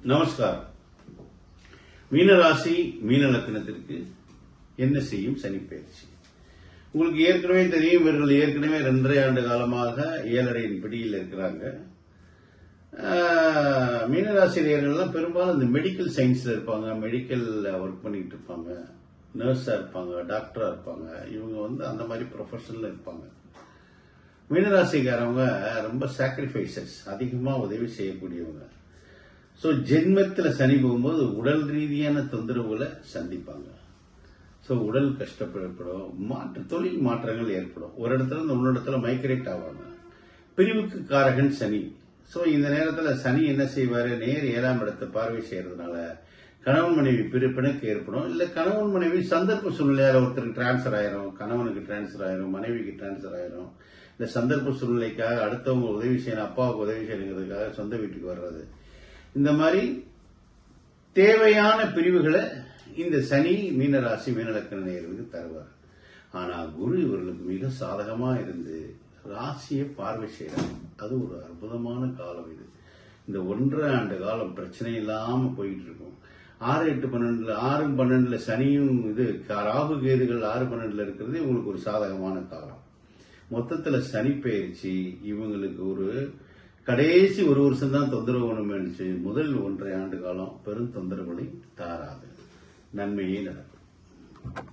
நமஸ்காரம். மீனராசி மீன லக்னத்திற்கு என்ன செய்யும் சனி பயிற்சி? உங்களுக்கு ஏற்கனவே தெரியும், இவர்கள் ஏற்கனவே 2.5 ஆண்டு காலமாக 7.5 பிடியில் இருக்கிறாங்க. மீனராசிரியர்கள்லாம் பெரும்பாலும் இந்த மெடிக்கல் சயின்ஸ்ல இருப்பாங்க, மெடிக்கல் ஒர்க் பண்ணிட்டு இருப்பாங்க, நர்ஸா இருப்பாங்க, டாக்டரா இருப்பாங்க. இவங்க அந்த மாதிரி ப்ரொஃபஷன்ல இருப்பாங்க. மீனராசிக்காரவங்க ரொம்ப சாக்ரிஃபைசஸ், அதிகமா உதவி செய்யக்கூடியவங்க. ஸோ ஜென்மத்தில் சனி போகும்போது உடல் ரீதியான தொந்தரவுகளை சந்திப்பாங்க. ஸோ உடல் கஷ்டப்படும், தொழில் மாற்றங்கள் ஏற்படும். ஒரு இடத்துல இருந்து இன்னொரு இடத்துல மைக்ரேட் ஆவாங்க. பிரிவுக்கு காரகன் சனி. ஸோ இந்த நேரத்தில் சனி என்ன செய்வாரு? நேர் 7ஆம் இடத்தை பார்வை செய்யறதுனால கணவன் மனைவி பிரிப்பினுக்கு ஏற்படும். இல்லை கணவன் மனைவி சந்தர்ப்ப சூழ்நிலையால் ஒருத்தருக்கு டிரான்ஸ்ஃபர் ஆயிரும், கணவனுக்கு டிரான்ஸ்ஃபர் ஆயிரும், மனைவிக்கு டிரான்ஸ்ஃபர் ஆயிரும். இந்த சந்தர்ப்ப சூழ்நிலைக்காக அடுத்தவங்க உதவி செய்யணும், அப்பாவுக்கு உதவி செய்யணுங்கிறதுக்காக சொந்த வீட்டுக்கு வர்றது, இந்த மாதிரி தேவையான பிரிவுகளை இந்த சனி மீனராசி மீனலக்கண நேயர்களுக்கு தருவார். ஆனா குரு இவர்களுக்கு மிக சாதகமா இருந்து ராசியை பார்வை செய்யறாங்க. அது ஒரு அற்புதமான காலம். இந்த 1.5 ஆண்டு காலம் பிரச்சனை இல்லாம போயிட்டு இருக்கும். 6, 8, 12, 6, 12 சனியும் ராகு கேதுகள் 6, 12 இருக்கிறது இவங்களுக்கு ஒரு சாதகமான காலம். மொத்தத்துல சனி பயிற்சி இவங்களுக்கு ஒரு கடைசி 1 வருஷம் தான் தொந்தரவு ஒன்று. முதல் 1.5 ஆண்டு காலம் பெரும் தொந்தரவுகளை தாராது, நன்மையே நடக்கும்.